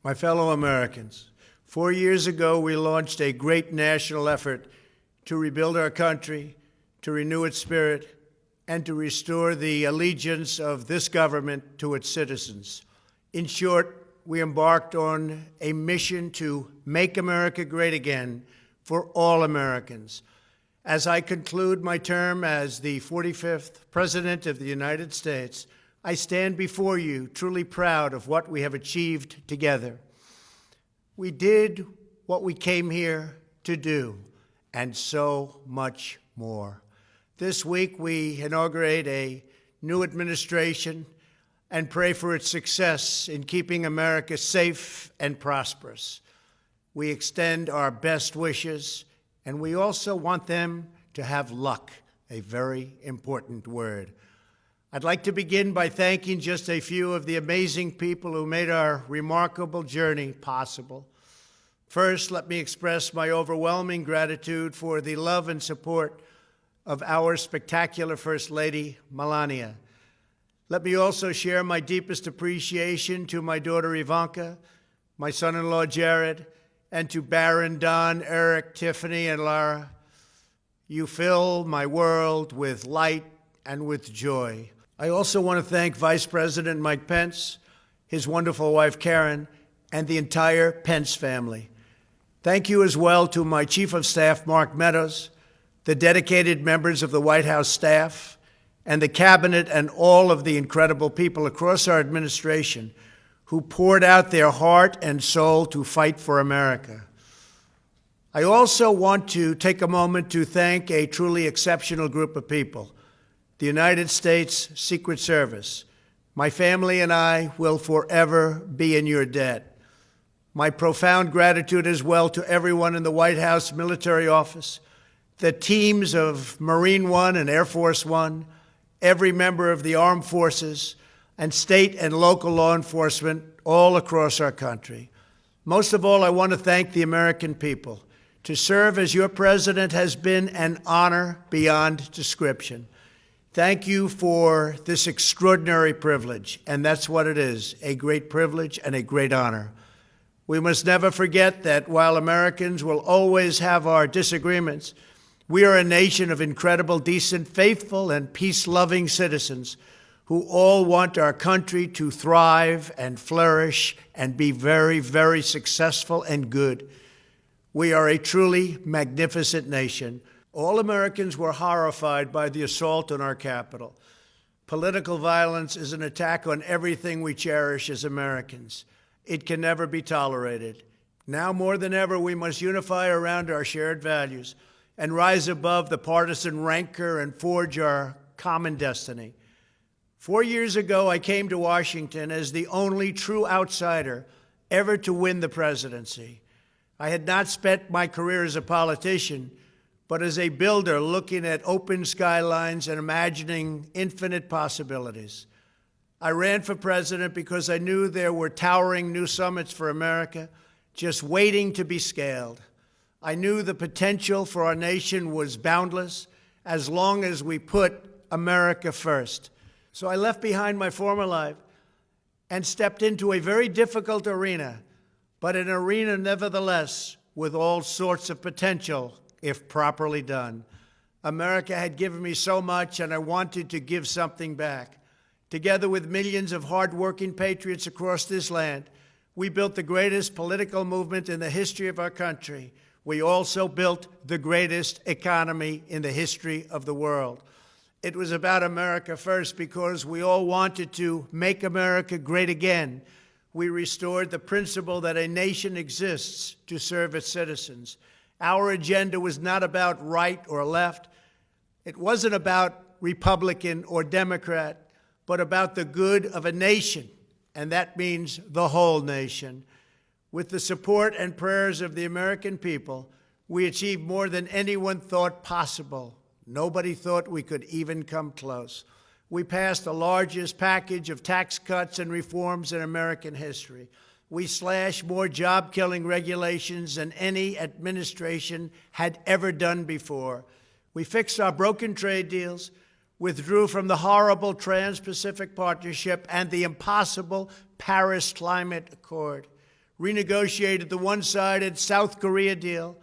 My fellow Americans, 4 years ago, we launched a great national effort to rebuild our country, to renew its spirit, and to restore the allegiance of this government to its citizens. In short, we embarked on a mission to make America great again for all Americans. As I conclude my term as the 45th President of the United States, I stand before you truly proud of what we have achieved together. We did what we came here to do, and so much more. This week, we inaugurate a new administration and pray for its success in keeping America safe and prosperous. We extend our best wishes, and we also want them to have luck, a very important word. I'd like to begin by thanking just a few of the amazing people who made our remarkable journey possible. First, let me express my overwhelming gratitude for the love and support of our spectacular First Lady, Melania. Let me also share my deepest appreciation to my daughter Ivanka, my son-in-law Jared, and to Barron, Don, Eric, Tiffany, and Lara. You fill my world with light and with joy. I also want to thank Vice President Mike Pence, his wonderful wife Karen, and the entire Pence family. Thank you as well to my Chief of Staff, Mark Meadows, the dedicated members of the White House staff, and the Cabinet, and all of the incredible people across our administration who poured out their heart and soul to fight for America. I also want to take a moment to thank a truly exceptional group of people. The United States Secret Service. My family and I will forever be in your debt. My profound gratitude as well to everyone in the White House Military Office, the teams of Marine One and Air Force One, every member of the armed forces, and state and local law enforcement all across our country. Most of all, I want to thank the American people. To serve as your president has been an honor beyond description. Thank you for this extraordinary privilege, and that's what it is, a great privilege and a great honor. We must never forget that while Americans will always have our disagreements, we are a nation of incredible, decent, faithful, and peace-loving citizens who all want our country to thrive and flourish and be very, very successful and good. We are a truly magnificent nation. All Americans were horrified by the assault on our Capitol. Political violence is an attack on everything we cherish as Americans. It can never be tolerated. Now more than ever, we must unify around our shared values and rise above the partisan rancor and forge our common destiny. 4 years ago, I came to Washington as the only true outsider ever to win the presidency. I had not spent my career as a politician, but as a builder looking at open skylines and imagining infinite possibilities. I ran for president because I knew there were towering new summits for America just waiting to be scaled. I knew the potential for our nation was boundless as long as we put America first. So I left behind my former life and stepped into a very difficult arena, but an arena nevertheless with all sorts of potential if properly done. America had given me so much, and I wanted to give something back. Together with millions of hardworking patriots across this land, we built the greatest political movement in the history of our country. We also built the greatest economy in the history of the world. It was about America first because we all wanted to make America great again. We restored the principle that a nation exists to serve its citizens. Our agenda was not about right or left. It wasn't about Republican or Democrat, but about the good of a nation, and that means the whole nation. With the support and prayers of the American people, we achieved more than anyone thought possible. Nobody thought we could even come close. We passed the largest package of tax cuts and reforms in American history. We slashed more job-killing regulations than any administration had ever done before. We fixed our broken trade deals, withdrew from the horrible Trans-Pacific Partnership and the impossible Paris Climate Accord, renegotiated the one-sided South Korea deal,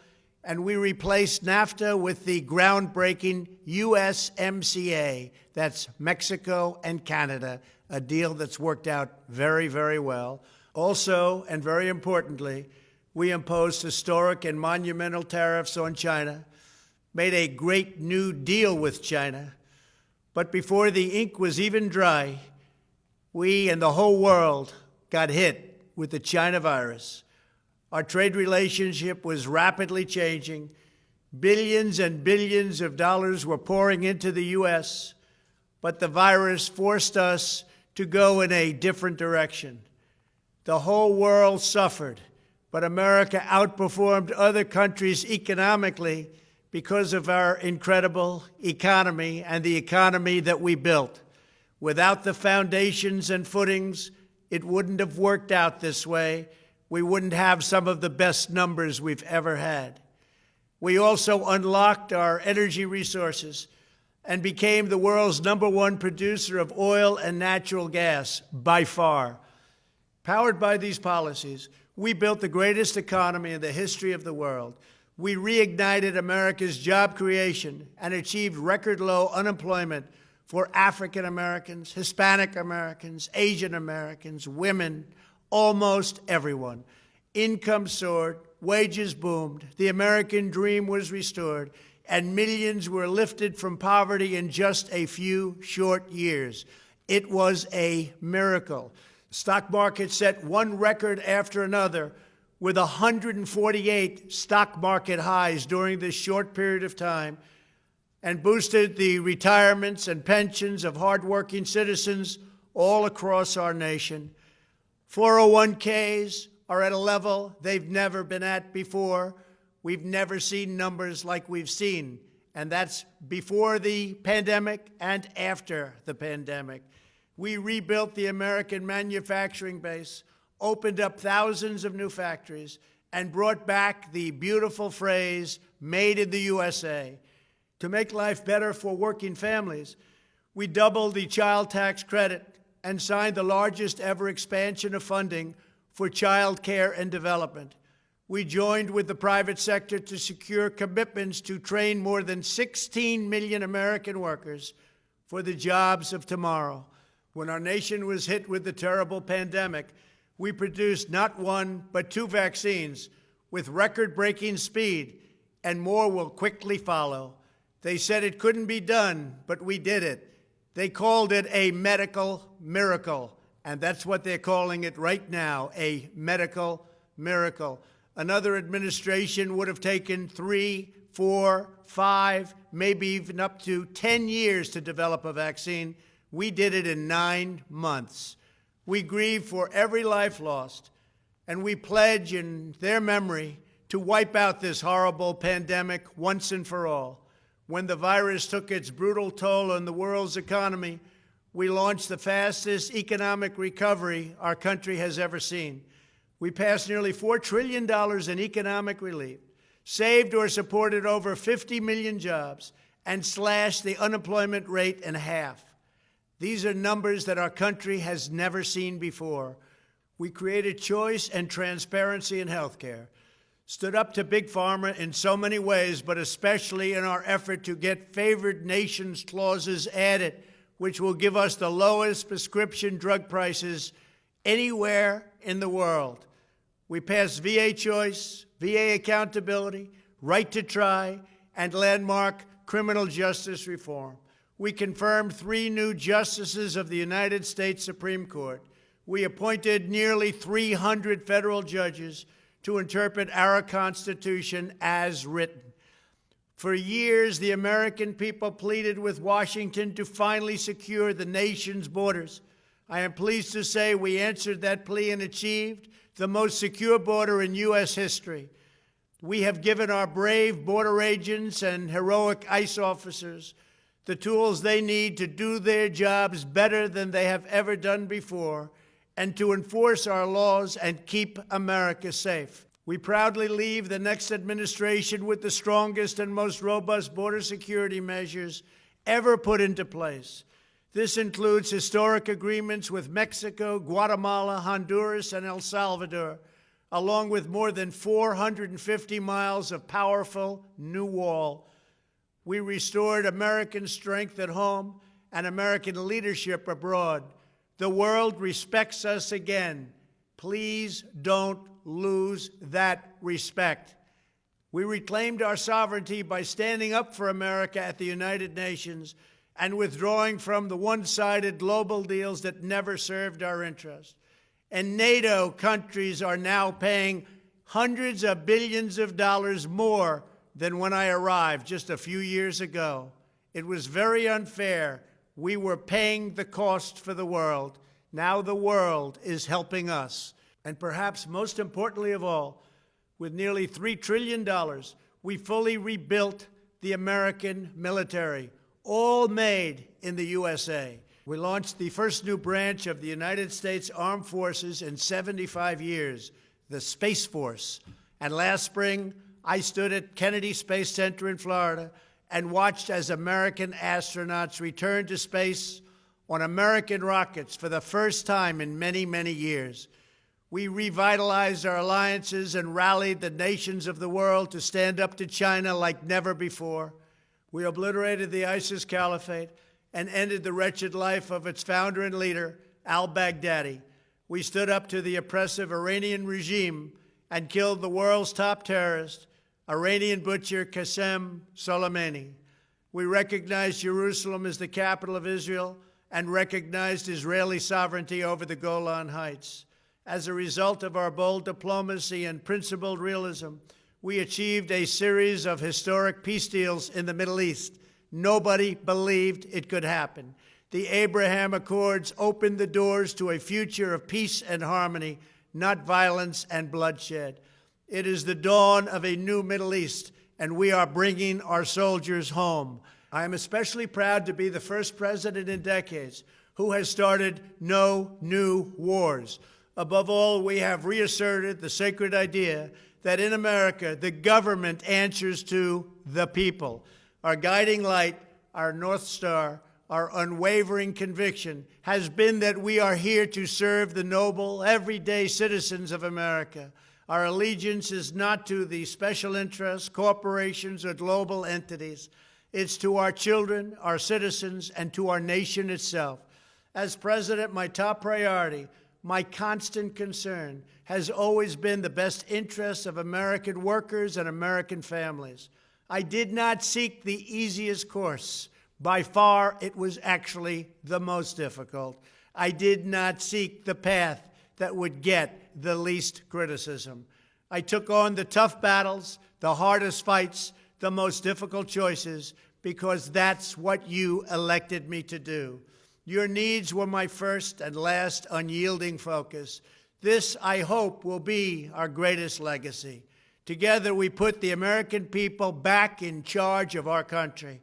and we replaced NAFTA with the groundbreaking USMCA. That's Mexico and Canada, a deal that's worked out very, very well. Also, and very importantly, we imposed historic and monumental tariffs on China, made a great new deal with China. But before the ink was even dry, we and the whole world got hit with the China virus. Our trade relationship was rapidly changing. Billions and billions of dollars were pouring into the U.S., but the virus forced us to go in a different direction. The whole world suffered, but America outperformed other countries economically because of our incredible economy and the economy that we built. Without the foundations and footings, it wouldn't have worked out this way. We wouldn't have some of the best numbers we've ever had. We also unlocked our energy resources and became the world's #1 producer of oil and natural gas, by far. Powered by these policies, we built the greatest economy in the history of the world. We reignited America's job creation and achieved record low unemployment for African Americans, Hispanic Americans, Asian Americans, women, almost everyone. Income soared, wages boomed, the American dream was restored, and millions were lifted from poverty in just a few short years. It was a miracle. The stock market set one record after another, with 148 stock market highs during this short period of time, and boosted the retirements and pensions of hardworking citizens all across our nation. 401ks are at a level they've never been at before. We've never seen numbers like we've seen, and that's before the pandemic and after the pandemic. We rebuilt the American manufacturing base, opened up thousands of new factories, and brought back the beautiful phrase, "Made in the USA." To make life better for working families, we doubled the child tax credit and signed the largest ever expansion of funding for child care and development. We joined with the private sector to secure commitments to train more than 16 million American workers for the jobs of tomorrow. When our nation was hit with the terrible pandemic, we produced not one, but 2 vaccines with record-breaking speed, and more will quickly follow. They said it couldn't be done, but we did it. They called it a medical miracle, and that's what they're calling it right now, a medical miracle. Another administration would have taken 3, 4, 5, maybe even up to 10 years to develop a vaccine. We did it in 9 months. We grieve for every life lost, and we pledge in their memory to wipe out this horrible pandemic once and for all. When the virus took its brutal toll on the world's economy, we launched the fastest economic recovery our country has ever seen. We passed nearly $4 trillion in economic relief, saved or supported over 50 million jobs, and slashed the unemployment rate in half. These are numbers that our country has never seen before. We created choice and transparency in health care, stood up to Big Pharma in so many ways, but especially in our effort to get favored nations clauses added, which will give us the lowest prescription drug prices anywhere in the world. We passed VA choice, VA accountability, right to try, and landmark criminal justice reform. We confirmed 3 new justices of the United States Supreme Court. We appointed nearly 300 federal judges to interpret our Constitution as written. For years, the American people pleaded with Washington to finally secure the nation's borders. I am pleased to say we answered that plea and achieved the most secure border in U.S. history. We have given our brave border agents and heroic ICE officers the tools they need to do their jobs better than they have ever done before, and to enforce our laws and keep America safe. We proudly leave the next administration with the strongest and most robust border security measures ever put into place. This includes historic agreements with Mexico, Guatemala, Honduras, and El Salvador, along with more than 450 miles of powerful new wall. We restored American strength at home and American leadership abroad. The world respects us again. Please don't lose that respect. We reclaimed our sovereignty by standing up for America at the United Nations and withdrawing from the one-sided global deals that never served our interests. And NATO countries are now paying hundreds of billions of dollars more than when I arrived just a few years ago. It was very unfair. We were paying the cost for the world. Now the world is helping us. And perhaps most importantly of all, with nearly $3 trillion, we fully rebuilt the American military, all made in the USA. We launched the first new branch of the United States Armed Forces in 75 years, the Space Force. And last spring, I stood at Kennedy Space Center in Florida and watched as American astronauts returned to space on American rockets for the first time in many, many years. We revitalized our alliances and rallied the nations of the world to stand up to China like never before. We obliterated the ISIS caliphate and ended the wretched life of its founder and leader, al-Baghdadi. We stood up to the oppressive Iranian regime and killed the world's top terrorist, Iranian butcher Qasem Soleimani. We recognized Jerusalem as the capital of Israel and recognized Israeli sovereignty over the Golan Heights. As a result of our bold diplomacy and principled realism, we achieved a series of historic peace deals in the Middle East. Nobody believed it could happen. The Abraham Accords opened the doors to a future of peace and harmony, not violence and bloodshed. It is the dawn of a new Middle East, and we are bringing our soldiers home. I am especially proud to be the first president in decades who has started no new wars. Above all, we have reasserted the sacred idea that in America, the government answers to the people. Our guiding light, our North Star, our unwavering conviction has been that we are here to serve the noble, everyday citizens of America. Our allegiance is not to the special interests, corporations, or global entities. It's to our children, our citizens, and to our nation itself. As president, my top priority, my constant concern, has always been the best interests of American workers and American families. I did not seek the easiest course. By far, it was actually the most difficult. I did not seek the path that would get the least criticism. I took on the tough battles, the hardest fights, the most difficult choices, because that's what you elected me to do. Your needs were my first and last unyielding focus. This, I hope, will be our greatest legacy. Together, we put the American people back in charge of our country.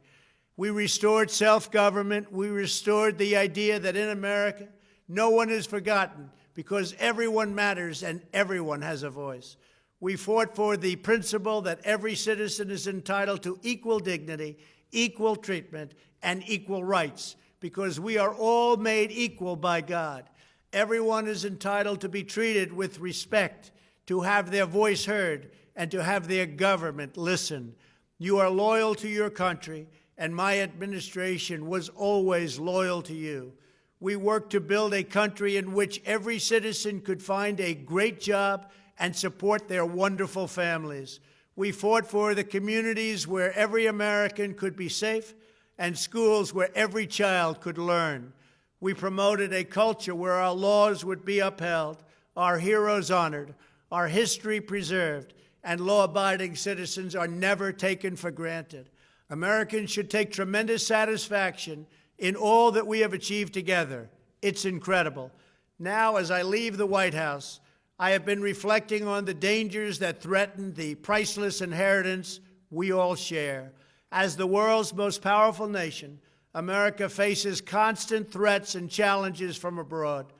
We restored self-government. We restored the idea that in America, no one is forgotten because everyone matters and everyone has a voice. We fought for the principle that every citizen is entitled to equal dignity, equal treatment, and equal rights because we are all made equal by God. Everyone is entitled to be treated with respect, to have their voice heard, and to have their government listen. You are loyal to your country, and my administration was always loyal to you. We worked to build a country in which every citizen could find a great job and support their wonderful families. We fought for the communities where every American could be safe and schools where every child could learn. We promoted a culture where our laws would be upheld, our heroes honored, our history preserved, and law-abiding citizens are never taken for granted. Americans should take tremendous satisfaction in all that we have achieved together. It's incredible. Now, as I leave the White House, I have been reflecting on the dangers that threaten the priceless inheritance we all share. As the world's most powerful nation, America faces constant threats and challenges from abroad.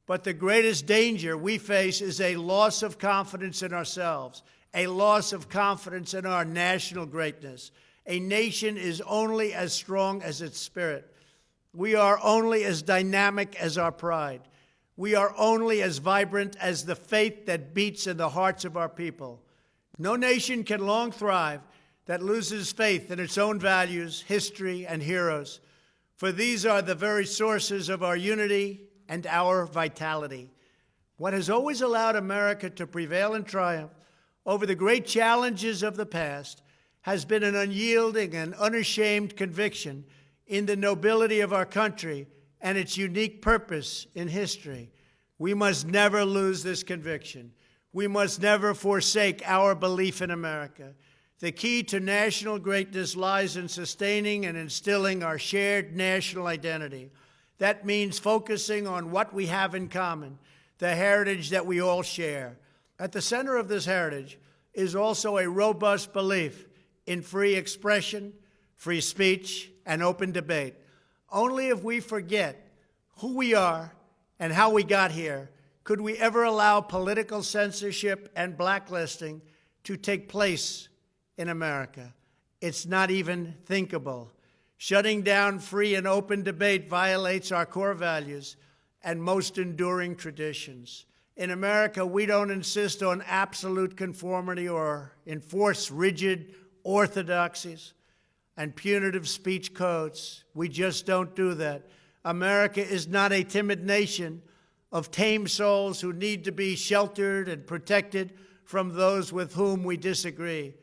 But the greatest danger we face is a loss of confidence in ourselves, a loss of confidence in our national greatness. A nation is only as strong as its spirit. We are only as dynamic as our pride. We are only as vibrant as the faith that beats in the hearts of our people. No nation can long thrive that loses faith in its own values, history, and heroes, for these are the very sources of our unity and our vitality. What has always allowed America to prevail and triumph over the great challenges of the past has been an unyielding and unashamed conviction in the nobility of our country and its unique purpose in history. We must never lose this conviction. We must never forsake our belief in America. The key to national greatness lies in sustaining and instilling our shared national identity. That means focusing on what we have in common, the heritage that we all share. At the center of this heritage is also a robust belief in free expression, free speech, and open debate. Only if we forget who we are and how we got here could we ever allow political censorship and blacklisting to take place in America. It's not even thinkable. Shutting down free and open debate violates our core values and most enduring traditions. In America, we don't insist on absolute conformity or enforce rigid orthodoxies and punitive speech codes. We just don't do that. America is not a timid nation of tame souls who need to be sheltered and protected from those with whom we disagree.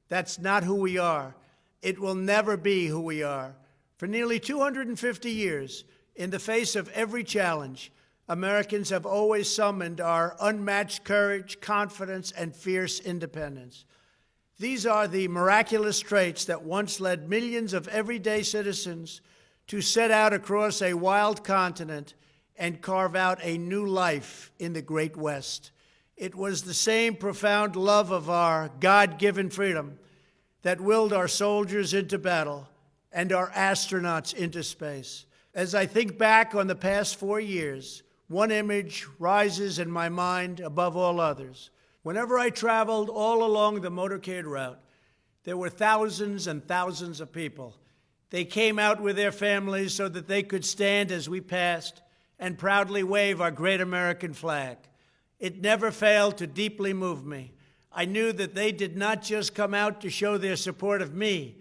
That's not who we are. It will never be who we are. For nearly 250 years, in the face of every challenge, Americans have always summoned our unmatched courage, confidence, and fierce independence. These are the miraculous traits that once led millions of everyday citizens to set out across a wild continent and carve out a new life in the Great West. It was the same profound love of our God-given freedom that willed our soldiers into battle and our astronauts into space. As I think back on the past 4 years, one image rises in my mind above all others. Whenever I traveled all along the motorcade route, there were thousands and thousands of people. They came out with their families so that they could stand as we passed and proudly wave our great American flag. It never failed to deeply move me. I knew that they did not just come out to show their support of me.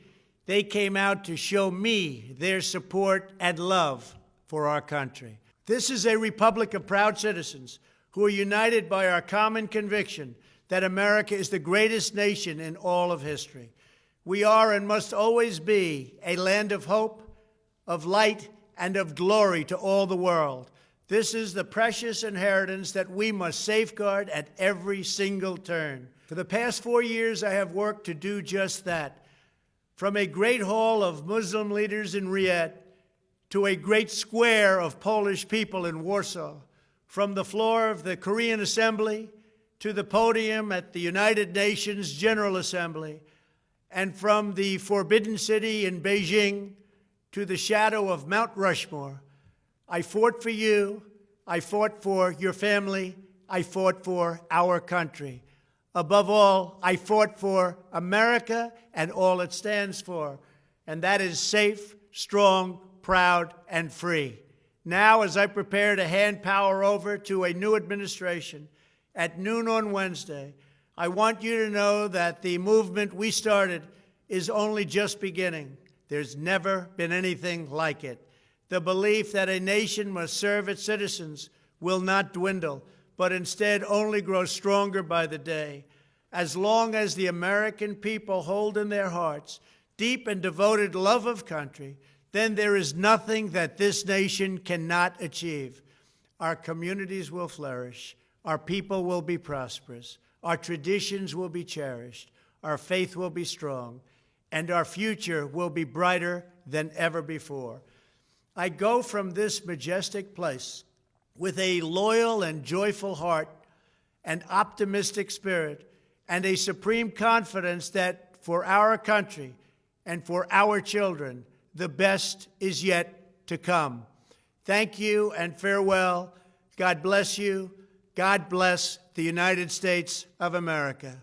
They came out to show me their support and love for our country. This is a republic of proud citizens who are united by our common conviction that America is the greatest nation in all of history. We are and must always be a land of hope, of light, and of glory to all the world. This is the precious inheritance that we must safeguard at every single turn. For the past 4 years, I have worked to do just that. From a great hall of Muslim leaders in Riyadh to a great square of Polish people in Warsaw, from the floor of the Korean Assembly to the podium at the United Nations General Assembly, and from the Forbidden City in Beijing to the shadow of Mount Rushmore, I fought for you, I fought for your family, I fought for our country. Above all, I fought for America and all it stands for, and that is safe, strong, proud, and free. Now, as I prepare to hand power over to a new administration at noon on Wednesday, I want you to know that the movement we started is only just beginning. There's never been anything like it. The belief that a nation must serve its citizens will not dwindle, but instead only grow stronger by the day. As long as the American people hold in their hearts deep and devoted love of country, then there is nothing that this nation cannot achieve. Our communities will flourish, our people will be prosperous, our traditions will be cherished, our faith will be strong, and our future will be brighter than ever before. I go from this majestic place with a loyal and joyful heart, an optimistic spirit, and a supreme confidence that for our country and for our children, the best is yet to come. Thank you and farewell. God bless you. God bless the United States of America.